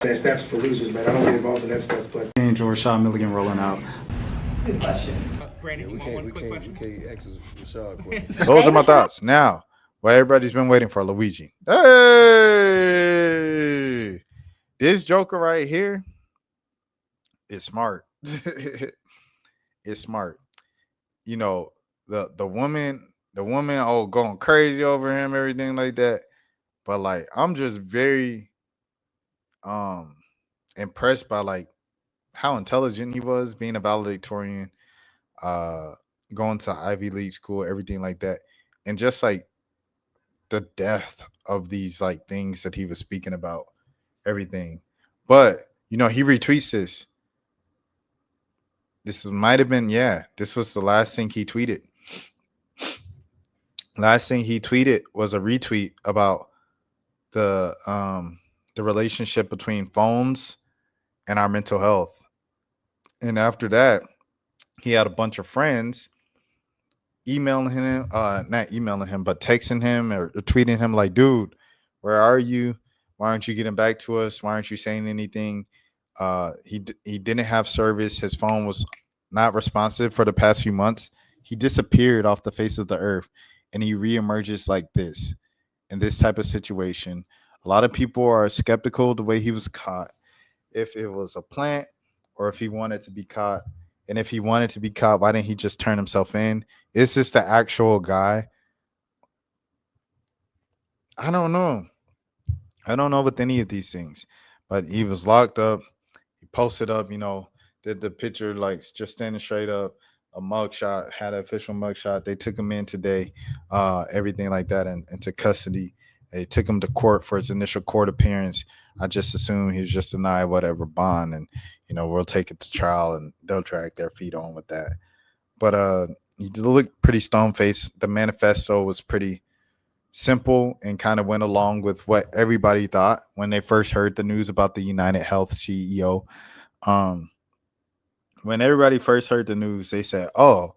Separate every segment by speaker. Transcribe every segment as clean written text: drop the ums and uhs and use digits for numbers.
Speaker 1: That snaps for losers, man. I don't get involved in that stuff, but
Speaker 2: Angel Rashad Milligan rolling out.
Speaker 3: That's a good question.
Speaker 4: Brandon,
Speaker 5: Yeah,
Speaker 4: you want one quick question?
Speaker 5: we can't ask Rashad questions.
Speaker 6: Those are my thoughts. Now, what everybody's been waiting for, Luigi. Hey, this Joker right here is smart. It's smart. You know, the woman, oh, going crazy over him, everything like that. But like, I'm just very um impressed by like how intelligent he was, being a valedictorian, uh, going to Ivy League school, everything like that, and just like the depth of these like things that he was speaking about, everything. But he retweets this. Might have been, yeah. This was the last thing he tweeted. Last thing he tweeted was a retweet about the relationship between phones and our mental health. And after that, he had a bunch of friends emailing him, not emailing him, but texting him or tweeting him like, dude, where are you? Why aren't you getting back to us? Why aren't you saying anything? He didn't have service. His phone was not responsive for the past few months. He disappeared off the face of the earth, and he reemerges like this in this type of situation. A lot of people are skeptical the way he was caught, if it was a plant or if he wanted to be caught. And if he wanted to be caught, why didn't he just turn himself in? Is this the actual guy? I don't know. I don't know with any of these things. But he was locked up. He posted up, did the picture like just standing straight up, a mugshot, had an official mugshot. They took him in today, everything like that, and into custody. They took him to court for his initial court appearance. I just assumed he was just denied whatever bond, and we'll take it to trial, and they'll drag their feet on with that. But he looked pretty stone faced. The manifesto was pretty simple and kind of went along with what everybody thought when they first heard the news about the United Health CEO. Um, when everybody first heard the news, they said, "Oh,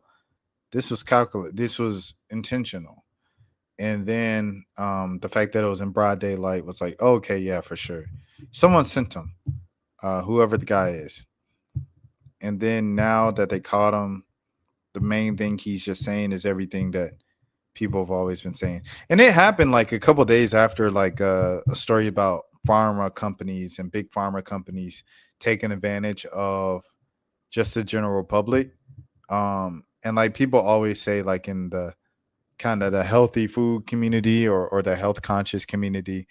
Speaker 6: this was calculated. This was intentional." And then the fact that it was in broad daylight was like, oh, okay, yeah, for sure. Someone sent him, whoever the guy is. And then now that they caught him, the main thing he's just saying is everything that people have always been saying. And it happened like a couple days after like a story about pharma companies and big pharma companies taking advantage of just the general public. And like people always say, like in the kind of the healthy food community or the health conscious community,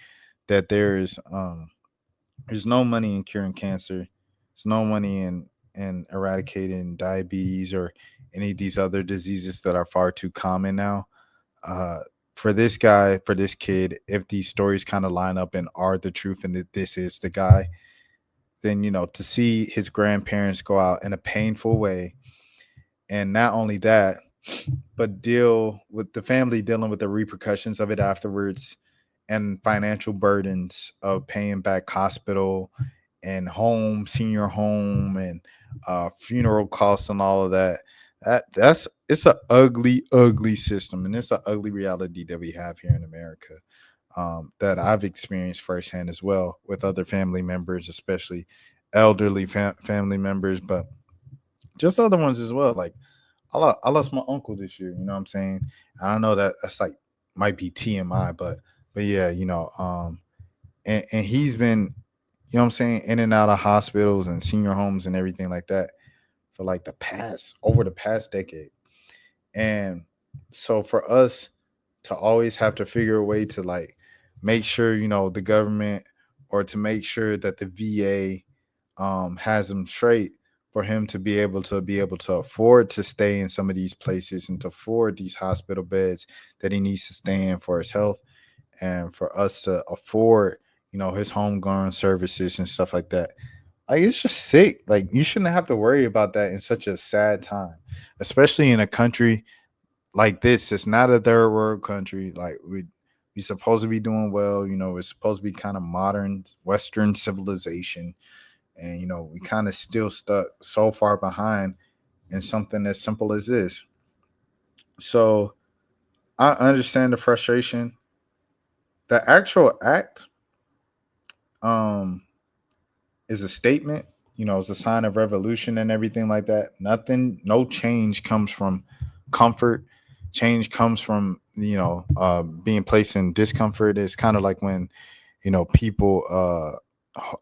Speaker 6: that there's no money in curing cancer. There's no money in eradicating diabetes or any of these other diseases that are far too common now. uh, for this guy, for this kid, if these stories kind of line up and are the truth and that this is the guy, then to see his grandparents go out in a painful way, and not only that, but deal with the family dealing with the repercussions of it afterwards, and financial burdens of paying back hospital and home, senior home, and funeral costs and all of that. That's it's an ugly, ugly system, and it's an ugly reality that we have here in America, that I've experienced firsthand as well with other family members, especially elderly family members, but just other ones as well. Like I lost my uncle this year. You know what I'm saying? I don't know that that's like might be TMI, but yeah, and he's been, what I'm saying, in and out of hospitals and senior homes and everything like that for like over the past decade. And so for us to always have to figure a way to like make sure, the government, or to make sure that the VA has him straight, for him to be able to afford to stay in some of these places and to afford these hospital beds that he needs to stay in for his health, and for us to afford, his homegrown services and stuff like that. Like, it's just sick. Like, you shouldn't have to worry about that in such a sad time, especially in a country like this. It's not a third world country. Like, we supposed to be doing well. We're supposed to be kind of modern Western civilization, and we kind of still stuck so far behind in something as simple as this. So I understand the frustration. The actual act, um, is a statement. It's a sign of revolution and everything like that. No change comes from comfort. Change comes from being placed in discomfort. It's kind of like when people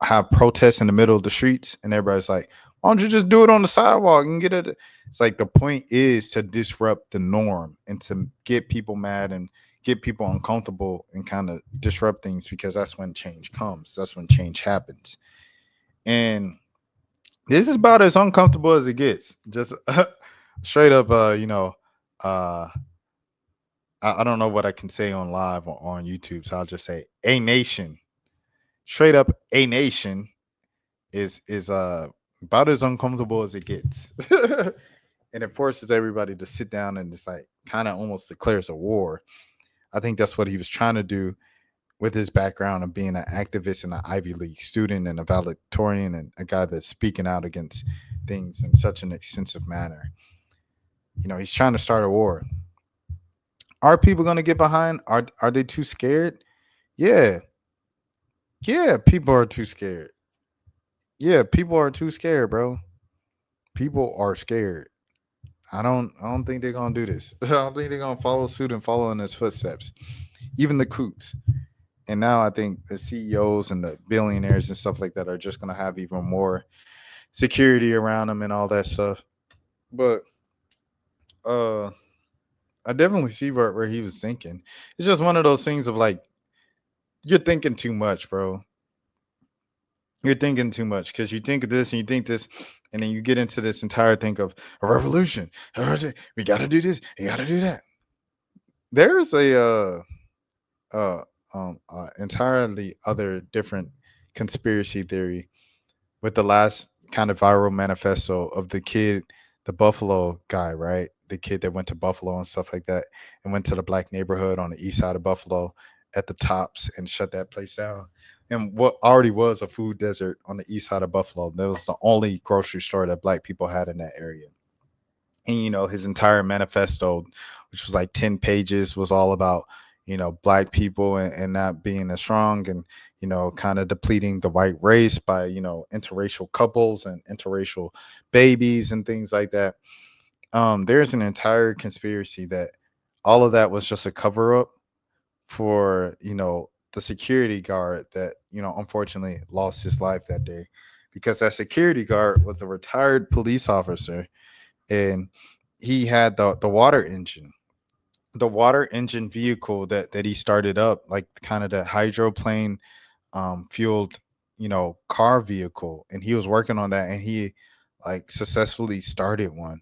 Speaker 6: have protests in the middle of the streets, and everybody's like, "Why don't you just do it on the sidewalk and get it?" It's like the point is to disrupt the norm and to get people mad and get people uncomfortable and kind of disrupt things, because that's when change comes. That's when change happens. And this is about as uncomfortable as it gets. Just straight up, uh, I don't know what I can say on live or on YouTube, so I'll just say a nation. Straight up, a nation is about as uncomfortable as it gets. And it forces everybody to sit down and just like kind of almost declares a war. I think that's what he was trying to do with his background of being an activist and an Ivy League student and a valedictorian and a guy that's speaking out against things in such an extensive manner. He's trying to start a war. Are people going to get behind? Are they too scared? Yeah. Yeah, people are too scared. Yeah, people are too scared, bro. People are scared. I don't think they're gonna do this. I don't think they're gonna follow suit and follow in his footsteps. Even the coots. And now I think the CEOs and the billionaires and stuff like that are just gonna have even more security around them and all that stuff. But uh I definitely see where he was thinking. It's just one of those things of like, you're thinking too much, bro. You're thinking too much because you think of this and you think this, and then you get into this entire thing of a revolution. We got to do this. You got to do that. There's a entirely other different conspiracy theory with the last kind of viral manifesto of the kid, the Buffalo guy, right? The kid that went to Buffalo and stuff like that, and went to the black neighborhood on the east side of Buffalo at the Tops and shut that place down. And what already was a food desert on the east side of Buffalo, that was the only grocery store that black people had in that area. And his entire manifesto, which was like 10 pages, was all about black people and not being as strong, and kind of depleting the white race by interracial couples and interracial babies and things like that. There's an entire conspiracy that all of that was just a cover up for the security guard that unfortunately lost his life that day, because that security guard was a retired police officer, and he had the water engine vehicle that he started up, like kind of the hydroplane fueled car vehicle, and he was working on that, and he like successfully started one,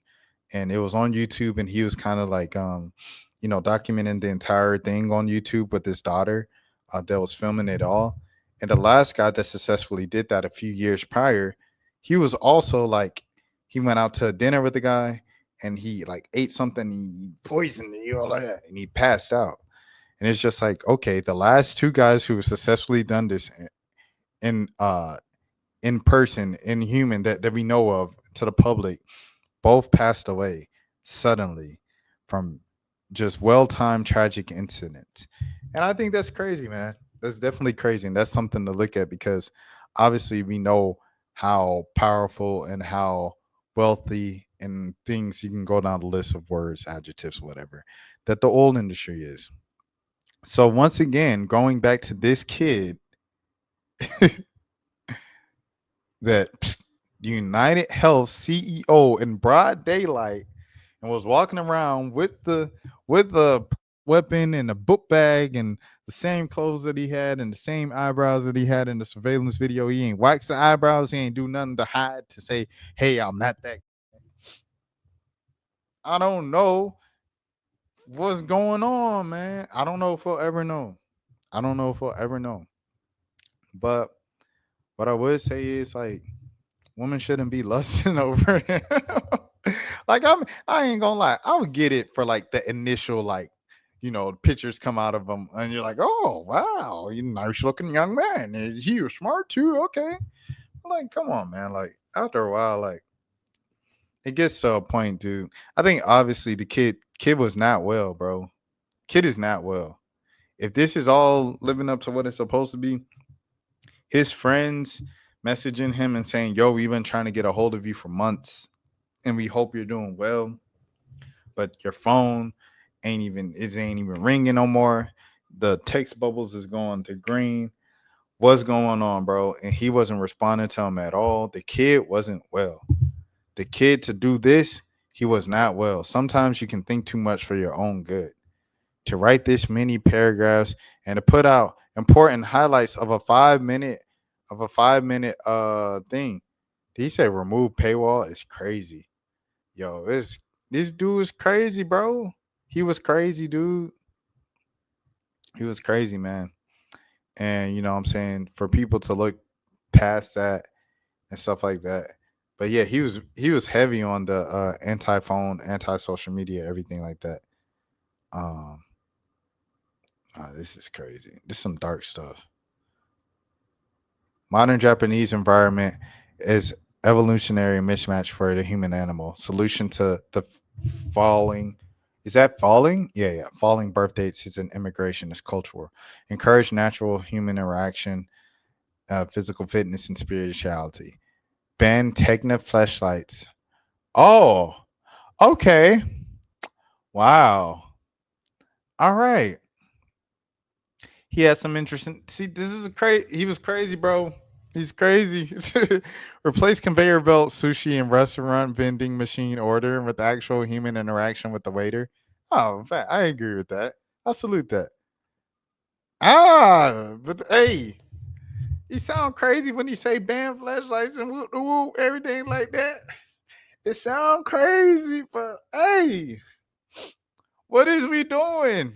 Speaker 6: and it was on YouTube, and he was kind of like documenting the entire thing on YouTube with his daughter that was filming it all. And the last guy that successfully did that a few years prior, he was also like, he went out to dinner with the guy, and he like ate something, he poisoned it, all that, and he passed out. And it's just like, okay, the last two guys who have successfully done this in in person, in human, that we know of to the public, both passed away suddenly from just well-timed tragic incidents. And I think that's crazy, man. That's definitely crazy, and that's something to look at, because obviously we know how powerful and how wealthy and things, you can go down the list of words, adjectives, whatever, that the oil industry is. So once again, going back to this kid that United Health CEO in broad daylight, and was walking around with the weapon and a book bag and the same clothes that he had and the same eyebrows that he had in the surveillance video. He ain't wax the eyebrows. He ain't do nothing to hide, to say, "Hey, I'm not that." I don't know what's going on, man. I don't know if we'll ever know. I don't know if we'll ever know. But what I would say is, like, women shouldn't be lusting over him. Like, I ain't gonna lie, I would get it for like the initial, like, pictures come out of him and you're like, oh wow, you nice looking young man. And he was smart too. Okay. Like, come on, man. Like, after a while, like, it gets to a point, dude. I think obviously the kid was not well, bro. Kid is not well. If this is all living up to what it's supposed to be, his friends messaging him and saying, "Yo, we've been trying to get a hold of you for months, and we hope you're doing well, but your phone ain't even ringing no more. The text bubbles is going to green. What's going on, bro?" And he wasn't responding to him at all. The kid wasn't well. The kid to do this, he was not well. Sometimes you can think too much for your own good. To write this many paragraphs and to put out important highlights of a 5 minute thing. Did he say remove paywall? It's crazy. Yo, this dude is crazy, bro. He was crazy, dude. He was crazy, man. And you know what I'm saying, for people to look past that and stuff like that. But yeah, he was heavy on the anti phone, anti social media, everything like that. Um, this is crazy. This is some dark stuff. Modern Japanese environment is evolutionary mismatch for the human animal. Solution to the falling. Is that falling? Yeah, yeah. Falling birth dates is an immigration, is cultural. Encourage natural human interaction, physical fitness, and spirituality. Ban Tegna fleshlights. Oh, okay. Wow. All right. He has some interesting. See, this is a crazy. He was crazy, bro. He's crazy. Replace conveyor belt sushi and restaurant vending machine order with actual human interaction with the waiter. Oh, in fact, I agree with that. I salute that. But hey, he sound crazy when he say ban flashlights and whoop the whoop, everything like that. It sound crazy, but hey, what is we doing?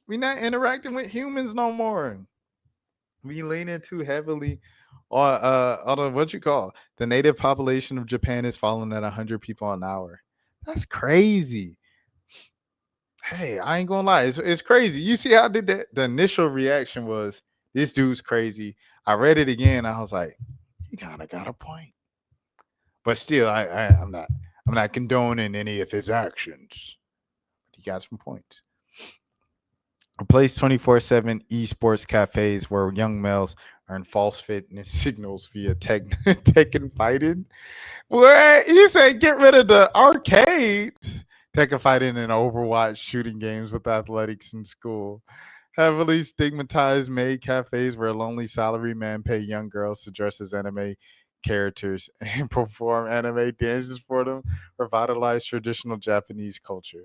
Speaker 6: We not interacting with humans no more. We leaning too heavily on what you call the native population of Japan is falling at 100 people an hour. That's crazy. Hey, I ain't gonna lie, it's crazy. You see how I did that? The initial reaction was this dude's crazy. I read it again. I was like, he kind of got a point, but still, I'm not condoning any of his actions. He got some points. Replace 24/7 esports cafes where young males earn false fitness signals via Tekken fighting. What? You say get rid of the arcades? Tekken fighting and Overwatch shooting games with athletics in school. Heavily stigmatized maid cafes where lonely salary men pay young girls to dress as anime characters and perform anime dances for them, revitalize traditional Japanese culture.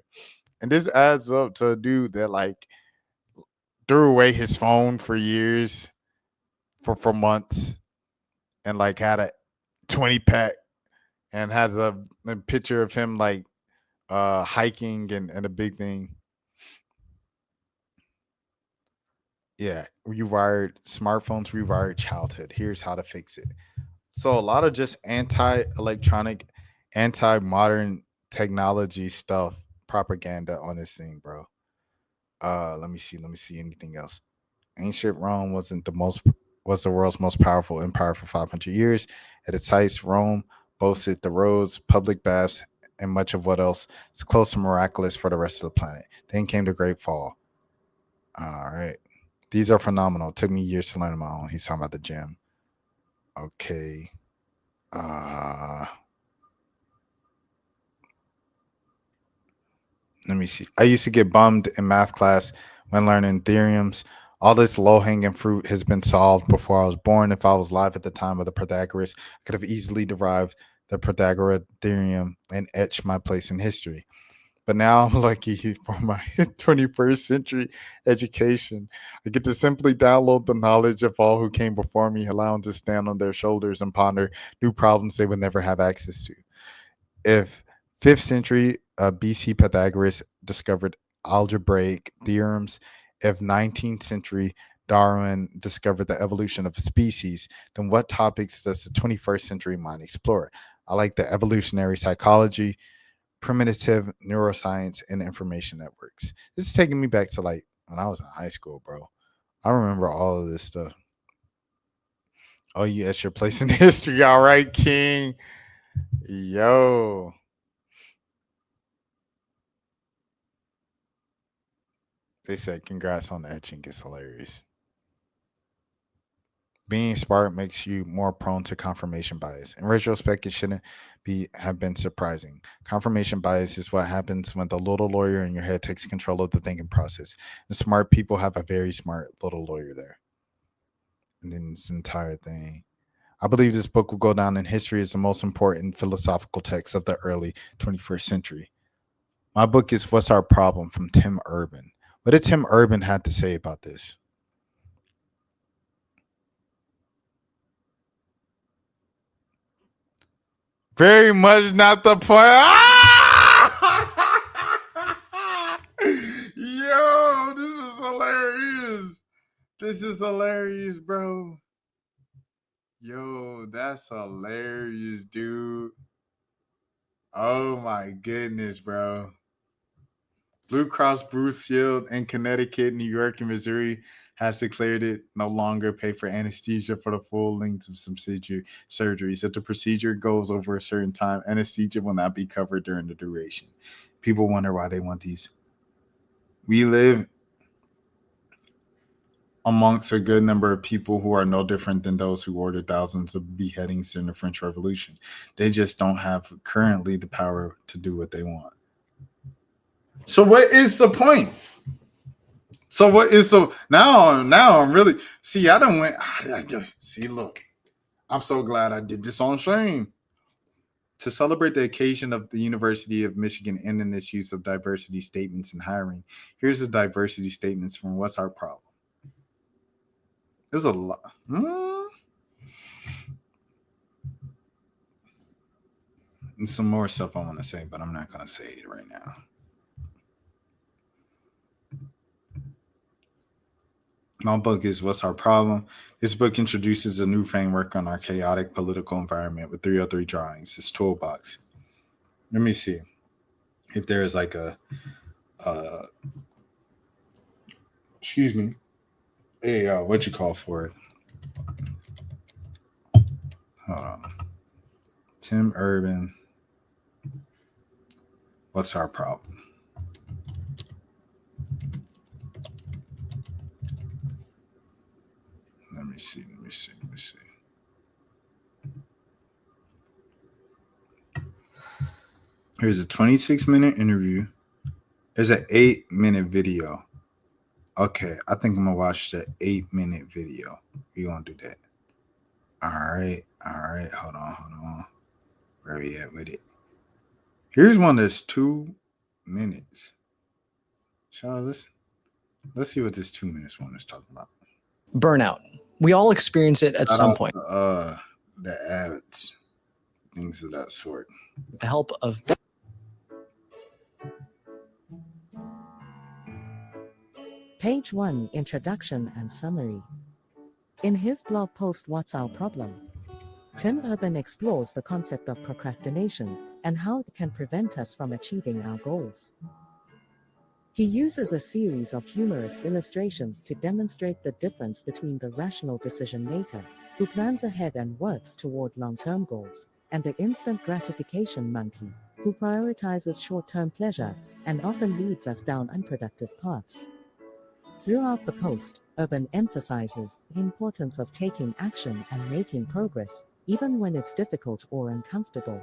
Speaker 6: And this adds up to a dude that like threw away his phone for years, for months, and like had a 20 pack and has a picture of him like hiking and a big thing. Yeah, rewired smartphones, rewired childhood. Here's how to fix it. So a lot of just anti-electronic, anti-modern technology stuff, propaganda on this thing, bro. Let me see anything else. Ancient Rome was the world's most powerful empire for 500 years. At its height, Rome boasted the roads, public baths, and much of what else is close to miraculous for the rest of the planet. Then came the Great Fall. All right. These are phenomenal. It took me years to learn them my own. He's talking about the gym. Okay. Uh Let me see. I used to get bummed in math class when learning theorems. All this low hanging fruit has been solved before I was born. If I was alive at the time of the Pythagoras, I could have easily derived the Pythagorean theorem and etched my place in history. But now I'm lucky for my 21st century education. I get to simply download the knowledge of all who came before me, allowing to stand on their shoulders and ponder new problems they would never have access to. If 5th century BC Pythagoras discovered algebraic theorems, if 19th century Darwin discovered the evolution of species, then what topics does the 21st century mind explore? I like the evolutionary psychology, primitive neuroscience, and information networks. This is taking me back to like when I was in high school, bro. I remember all of this stuff. Oh, you at your place in history. All right, King. Yo. They said congrats on the etching. It's hilarious. Being smart makes you more prone to confirmation bias. In retrospect, it shouldn't have been surprising. Confirmation bias is what happens when the little lawyer in your head takes control of the thinking process. And smart people have a very smart little lawyer there. And then this entire thing. I believe this book will go down in history as the most important philosophical text of the early 21st century. My book is What's Our Problem from Tim Urban. What did Tim Urban have to say about this? Very much not the point. Yo, this is hilarious. This is hilarious, bro. Yo, that's hilarious, dude. Oh my goodness, bro. Blue Cross Blue Shield in Connecticut, New York, and Missouri has declared it no longer pay for anesthesia for the full length of some surgeries. If the procedure goes over a certain time, anesthesia will not be covered during the duration. People wonder why they want these. We live amongst a good number of people who are no different than those who ordered thousands of beheadings during the French Revolution. They just don't have currently the power to do what they want. So what is the point? So what is so now I'm really see I don't went I just see look. I'm so glad I did this on stream. To celebrate the occasion of the University of Michigan ending its use of diversity statements in hiring, here's the diversity statements from What's Our Problem. There's a lot. And some more stuff I want to say, but I'm not going to say it right now. My book is What's Our Problem? This book introduces a new framework on our chaotic political environment with 303 drawings. It's toolbox. Let me see if there is like a excuse me, what you call for it? Hold on. Tim Urban. What's Our Problem? Let me see. Here's a 26-minute interview. There's an 8-minute video. Okay, I think I'm gonna watch the 8-minute video. We're gonna do that. All right. Hold on. Where are we at with it? Here's one that's 2 minutes. Let's see what this 2 minutes one is talking about.
Speaker 3: Burnout. We all experience it at some point.
Speaker 6: The ads, things of that sort.
Speaker 3: With the help of
Speaker 4: Page 1, Introduction and Summary. In his blog post What's Our Problem?, Tim Urban explores the concept of procrastination and how it can prevent us from achieving our goals. He uses a series of humorous illustrations to demonstrate the difference between the rational decision maker, who plans ahead and works toward long-term goals, and the instant gratification monkey, who prioritizes short-term pleasure and often leads us down unproductive paths. Throughout the post, Urban emphasizes the importance of taking action and making progress, even when it's difficult or uncomfortable.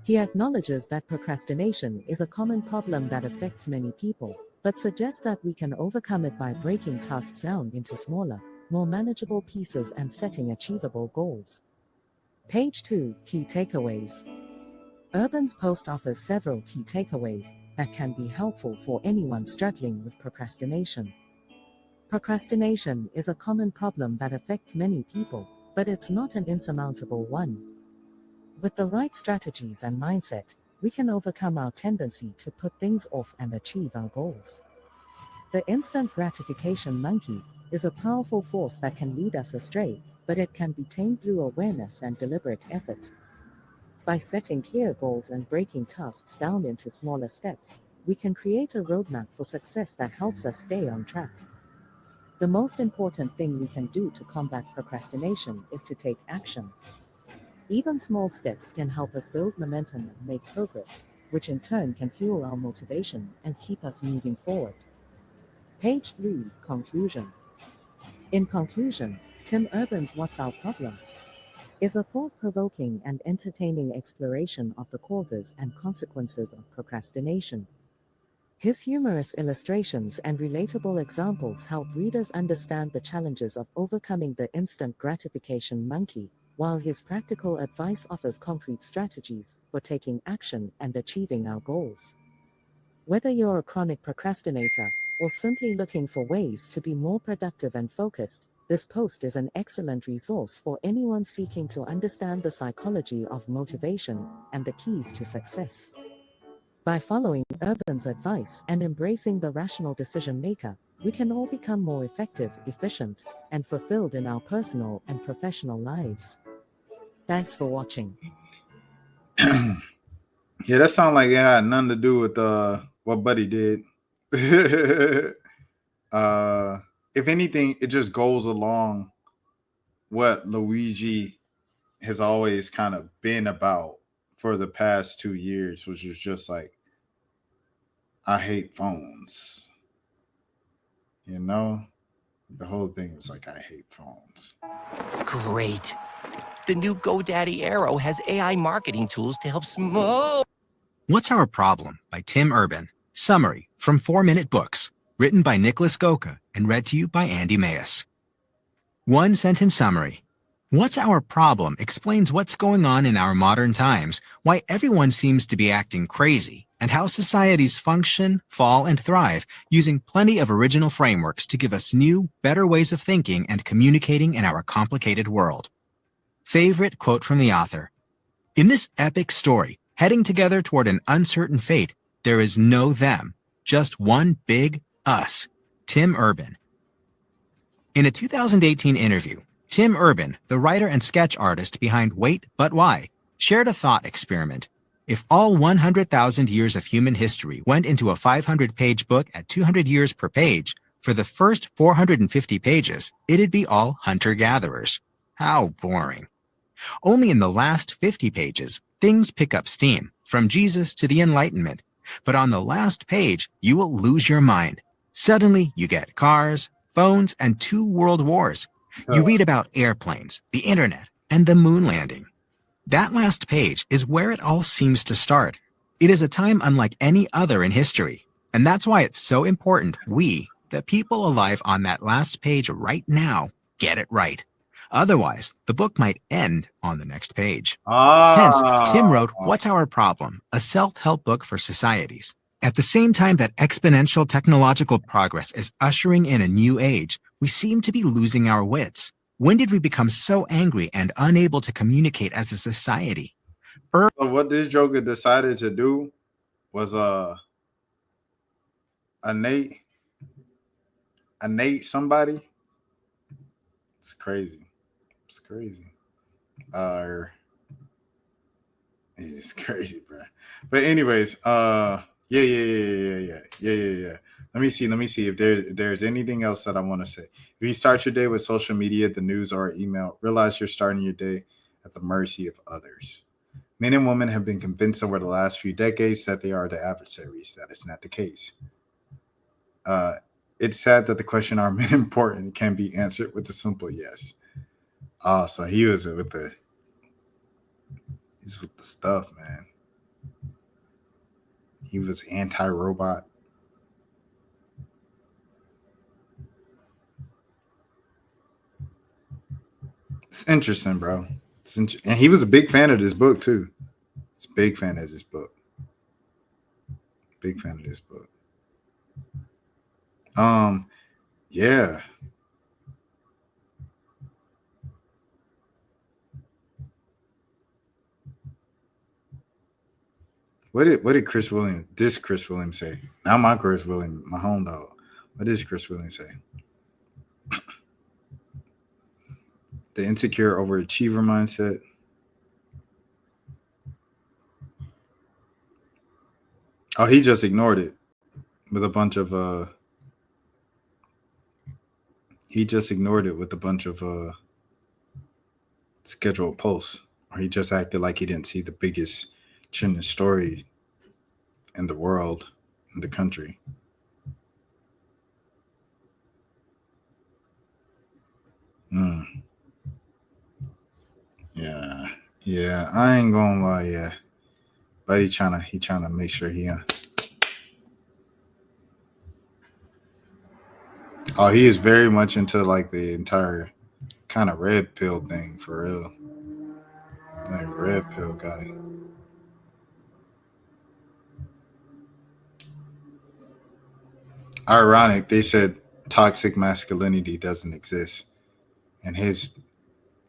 Speaker 4: He acknowledges that procrastination is a common problem that affects many people, but suggests that we can overcome it by breaking tasks down into smaller, more manageable pieces and setting achievable goals. Page 2, Key Takeaways. Urban's post offers several key takeaways that can be helpful for anyone struggling with procrastination. Procrastination is a common problem that affects many people, but it's not an insurmountable one. With the right strategies and mindset, we can overcome our tendency to put things off and achieve our goals. The instant gratification monkey is a powerful force that can lead us astray, but it can be tamed through awareness and deliberate effort. By setting clear goals and breaking tasks down into smaller steps, we can create a roadmap for success that helps us stay on track. The most important thing we can do to combat procrastination is to take action. Even small steps can help us build momentum and make progress, which in turn can fuel our motivation and keep us moving forward. Page 3, Conclusion. In conclusion, Tim Urban's What's Our Problem? Is a thought-provoking and entertaining exploration of the causes and consequences of procrastination. His humorous illustrations and relatable examples help readers understand the challenges of overcoming the instant gratification monkey, while his practical advice offers concrete strategies for taking action and achieving our goals. Whether you're a chronic procrastinator or simply looking for ways to be more productive and focused, this post is an excellent resource for anyone seeking to understand the psychology of motivation and the keys to success. By following Urban's advice and embracing the rational decision maker, we can all become more effective, efficient, and fulfilled in our personal and professional lives. Thanks for watching.
Speaker 6: Yeah, that sounds like it had nothing to do with what Buddy did. If anything, it just goes along what Luigi has always kind of been about for the past 2 years, which is just like, I hate phones. You know? The whole thing was like, I hate phones.
Speaker 7: Great. The new GoDaddy Arrow has AI marketing tools to help
Speaker 8: What's Our Problem by Tim Urban. Summary from 4-Minute Books. Written by Nicholas Goka and read to you by Andy Mayes. One-sentence summary. What's Our Problem explains what's going on in our modern times, why everyone seems to be acting crazy, and how societies function, fall, and thrive, using plenty of original frameworks to give us new, better ways of thinking and communicating in our complicated world. Favorite quote from the author. In this epic story, heading together toward an uncertain fate, there is no them, just one big us. Tim Urban. In a 2018 interview, Tim Urban, the writer and sketch artist behind Wait, But Why, shared a thought experiment. If all 100,000 years of human history went into a 500-page book at 200 years per page, for the first 450 pages, it'd be all hunter-gatherers. How boring. Only in the last 50 pages, things pick up steam, from Jesus to the Enlightenment. But on the last page, you will lose your mind. Suddenly, you get cars, phones, and 2 world wars. You read about airplanes, the internet, and the moon landing. That last page is where it all seems to start. It is a time unlike any other in history. And that's why it's so important we, the people alive on that last page right now, get it right. Otherwise, the book might end on the next page. Hence, Tim wrote What's Our Problem? A self-help book for societies. At the same time that exponential technological progress is ushering in a new age, we seem to be losing our wits. When did we become so angry and unable to communicate as a society?
Speaker 6: So what this Joker decided to do was Nate somebody. It's crazy. It's crazy. It's crazy, bro. But anyways, yeah. Let me see if there's anything else that I want to say. If you start your day with social media, the news, or email, realize you're starting your day at the mercy of others. Men and women have been convinced over the last few decades that they are the adversaries. That is not the case. It's sad that the question, are men important, can be answered with a simple yes. Oh, so he's with the stuff, man. He was anti-robot. It's interesting, bro. And he was a big fan of this book too. He's a big fan of this book. Big fan of this book. Yeah. What did Chris Williams say? Not my Chris Williams, my home dog. What does Chris Williams say? The insecure overachiever mindset. Oh, he just ignored it with a bunch of scheduled posts. Or he just acted like he didn't see the biggest trending story in the world, in the country. Yeah, yeah. I ain't gonna lie, yeah. But he trying to make sure he. Oh, he is very much into like the entire kind of red pill thing for real. Like red pill guy. Ironic, they said toxic masculinity doesn't exist, and his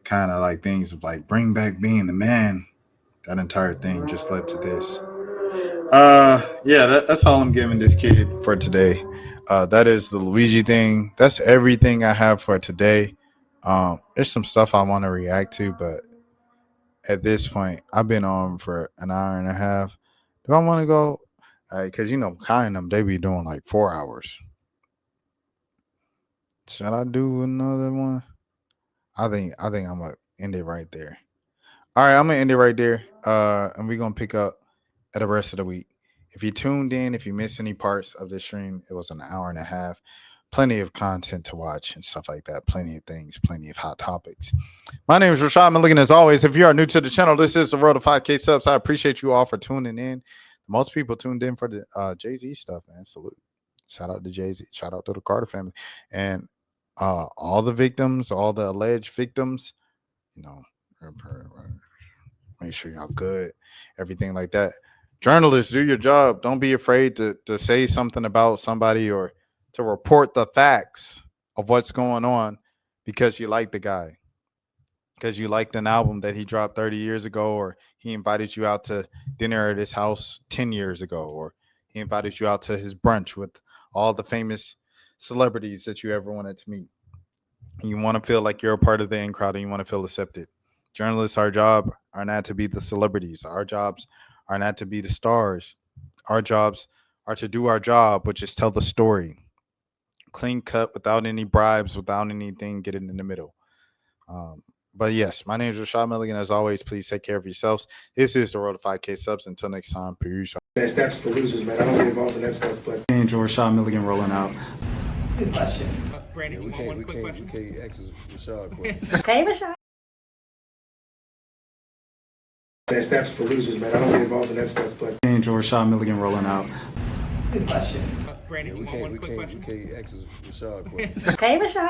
Speaker 6: kind of like things of like bring back being the man. That entire thing just led to this. Yeah, that's all I'm giving this kid for today. That is the Luigi thing. That's everything I have for today. There's some stuff I want to react to, but at this point, I've been on for an hour and a half. Do I want to go? Because you know, Kai and them, they be doing like 4 hours. Should I do another one? I think I'm gonna end it right there. All right, I'm gonna end it right there. And we're gonna pick up at the rest of the week. If you tuned in, if you missed any parts of the stream, it was an hour and a half. Plenty of content to watch and stuff like that. Plenty of things, plenty of hot topics. My name is Rashad Milligan. As always, if you are new to the channel, this is the road to 5K subs. I appreciate you all for tuning in. Most people tuned in for the Jay-Z stuff, man. Salute. Shout out to Jay-Z. Shout out to the Carter family. And all the victims, all the alleged victims, you know, make sure y'all good, everything like that. Journalists, do your job. Don't be afraid to say something about somebody or to report the facts of what's going on because you like the guy, because you liked an album that he dropped 30 years ago, or he invited you out to dinner at his house 10 years ago, or he invited you out to his brunch with all the famous celebrities that you ever wanted to meet. And you want to feel like you're a part of the in crowd and you want to feel accepted. Journalists, our job are not to be the celebrities. Our jobs are not to be the stars. Our jobs are to do our job, which is tell the story. Clean cut, without any bribes, without anything getting in the middle. But yes, my name is Rashad Milligan. As always, please take care of yourselves. This is the road to 5K subs. Until next time, peace.
Speaker 1: That's for losers, man. I don't get involved in that stuff, but
Speaker 2: Enjoy Rashad Milligan rolling out.
Speaker 9: Good question.
Speaker 5: Yeah, we can't ask Rashad questions.
Speaker 9: Hey, Rashad.
Speaker 1: that's for losers, man. I don't get involved in that stuff, but
Speaker 2: Enjoy Rashad Milligan rolling out.
Speaker 9: Good question.
Speaker 5: Yeah, we can't ask Rashad questions.
Speaker 9: Hey, Rashad.